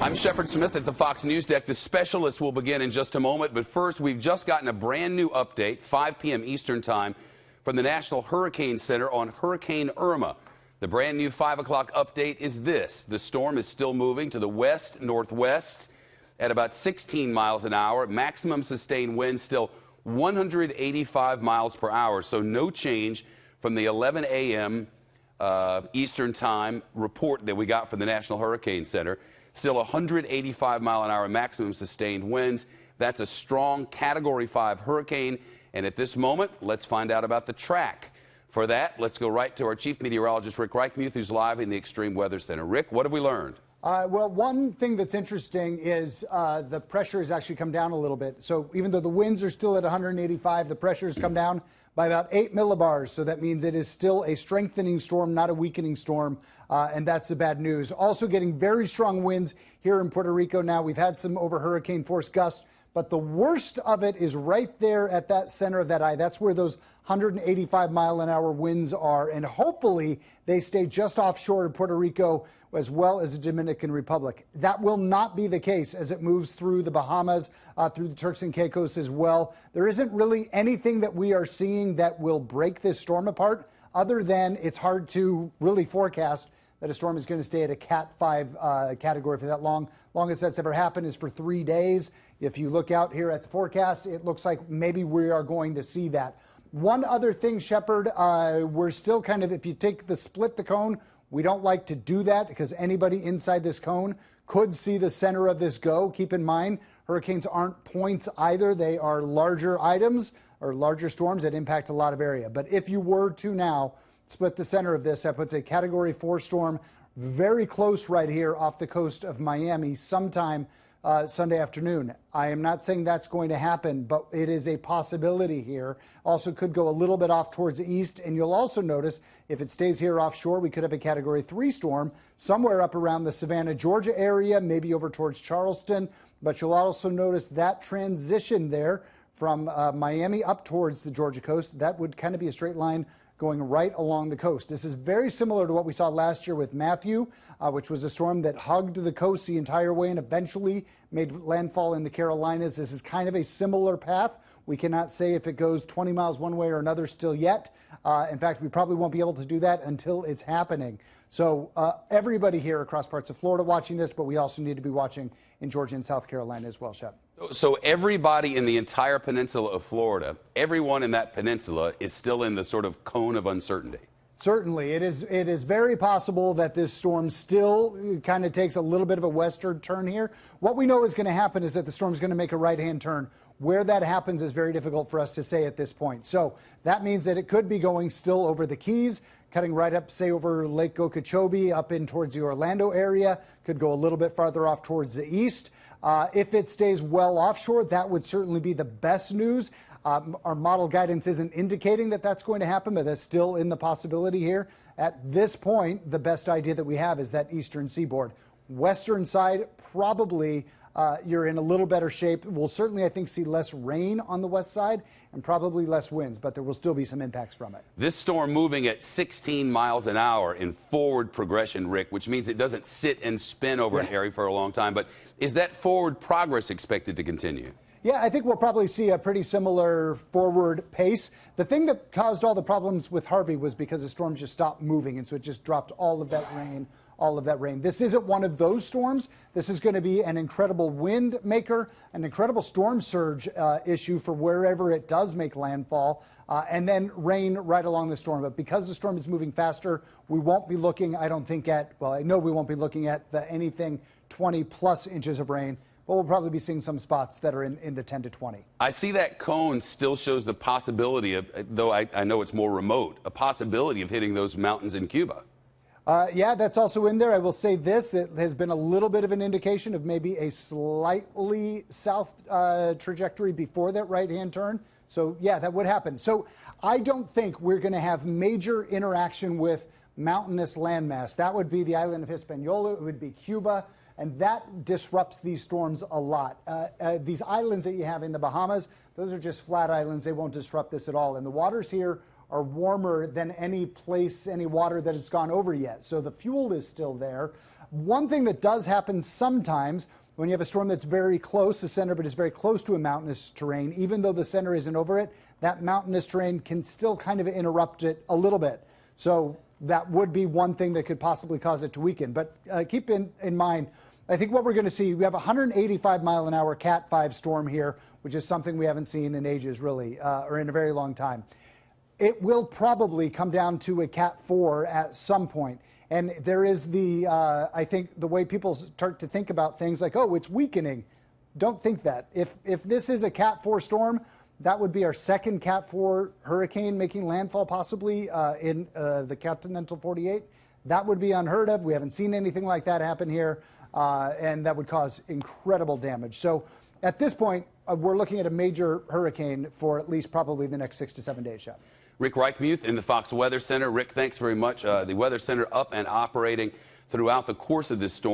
I'm Shepard Smith at the Fox News Deck. The specialist will begin in just a moment, but first, we've just gotten a brand new update, 5 p.m. Eastern Time, from the National Hurricane Center on Hurricane Irma. The brand new 5 o'clock update is this. The storm is still moving to the west-northwest at about 16 miles an hour. Maximum sustained wind still 185 miles per hour, so no change from the 11 a.m. Eastern Time report that we got from the National Hurricane Center. Still 185 mile an hour maximum sustained winds. That's a strong Category 5 hurricane. And at this moment, let's find out about the track. For that, let's go right to our chief meteorologist, Rick Reichmuth, who's live in the Extreme Weather Center. Rick, what have we learned? Well, one thing that's interesting is the pressure has actually come down a little bit. So even though the winds are still at 185, the pressure has come down by about 8 millibars. So that means it is still a strengthening storm, not a weakening storm. And that's the bad news. Also getting very strong winds here in Puerto Rico now. We've had some over hurricane force gusts, but the worst of it is right there at that center of that eye. That's where those 185 mile an hour winds are. And hopefully they stay just offshore of Puerto Rico as well as the Dominican Republic. That will not be the case as it moves through the Bahamas, through the Turks and Caicos as well. There isn't really anything that we are seeing that will break this storm apart, other than it's hard to really forecast that a storm is going to stay at a Cat 5 category for that long. Longest that's ever happened is for 3 days. If you look out here at the forecast, it looks like maybe we are going to see that. One other thing, Shepard, we're still kind of, if you take the split the cone, we don't like to do that because anybody inside this cone could see the center of this go. Keep in mind, hurricanes aren't points either. They are larger items or larger storms that impact a lot of area. But if you were to now split the center of this, that puts a Category 4 storm very close right here off the coast of Miami sometime Sunday afternoon. I am not saying that's going to happen, but it is a possibility here. Also could go a little bit off towards the east, and you'll also notice if it stays here offshore, we could have a Category 3 storm somewhere up around the Savannah, Georgia area, maybe over towards Charleston. But you'll also notice that transition there from Miami up towards the Georgia coast. That would kind of be a straight line going right along the coast. This is very similar to what we saw last year with Matthew, which was a storm that hugged the coast the entire way and eventually made landfall in the Carolinas. This is kind of a similar path. We cannot say if it goes 20 miles one way or another still yet. In fact, we probably won't be able to do that until it's happening. So everybody here across parts of Florida watching this, but we also need to be watching in Georgia and South Carolina as well, Shep. So everybody in the entire peninsula of Florida, everyone in that peninsula is still in the sort of cone of uncertainty. Certainly. It is very possible that this storm still kind of takes a little bit of a western turn here. What we know is going to happen is that the storm is going to make a right-hand turn. Where that happens is very difficult for us to say at this point. So that means that it could be going still over the Keys, cutting right up, say, over Lake Okeechobee, up in towards the Orlando area, could go a little bit farther off towards the east. If it stays well offshore, that would certainly be the best news. Our model guidance isn't indicating that that's going to happen, but that's still in the possibility here. At this point, the best idea that we have is that eastern seaboard. Western side, probably you're in a little better shape. We'll certainly, I think, see less rain on the west side and probably less winds, but there will still be some impacts from it. This storm moving at 16 miles an hour in forward progression, Rick, which means it doesn't sit and spin over an area for a long time. But is that forward progress expected to continue? Yeah, I think we'll probably see a pretty similar forward pace. The thing that caused all the problems with Harvey was because the storm just stopped moving, and so it just dropped all of that rain. This isn't one of those storms. This is going to be an incredible wind maker, an incredible storm surge issue for wherever it does make landfall, and then rain right along the storm. But because the storm is moving faster, we won't be looking, I don't think, at, well, I know we won't be looking at anything 20-plus inches of rain. But we'll probably be seeing some spots that are in the 10 to 20. I see that cone still shows the possibility of, though I know it's more remote, a possibility of hitting those mountains in Cuba. Yeah, that's also in there. I will say this, it has been a little bit of an indication of maybe a slightly south trajectory before that right-hand turn. So, yeah, that would happen. So I don't think we're going to have major interaction with mountainous landmass. That would be the island of Hispaniola. It would be Cuba. And that disrupts these storms a lot. These islands that you have in the Bahamas, those are just flat islands. They won't disrupt this at all. And the waters here are warmer than any place, any water that it's gone over yet. So the fuel is still there. One thing that does happen sometimes when you have a storm that's very close to center but is very close to a mountainous terrain, even though the center isn't over it, that mountainous terrain can still kind of interrupt it a little bit. So that would be one thing that could possibly cause it to weaken. But keep in mind, I think what we're going to see, we have a 185-mile-an-hour Cat 5 storm here, which is something we haven't seen in ages, really, or in a very long time. It will probably come down to a Cat 4 at some point. And there is the, I think, the way people start to think about things like, oh, it's weakening. Don't think that. If this is a Cat 4 storm, that would be our second Cat 4 hurricane making landfall possibly in the continental 48. That would be unheard of. We haven't seen anything like that happen here. And that would cause incredible damage. So at this point, we're looking at a major hurricane for at least probably the next 6 to 7 days, Shep. Rick Reichmuth in the Fox Weather Center. Rick, thanks very much. The Weather Center up and operating throughout the course of this storm.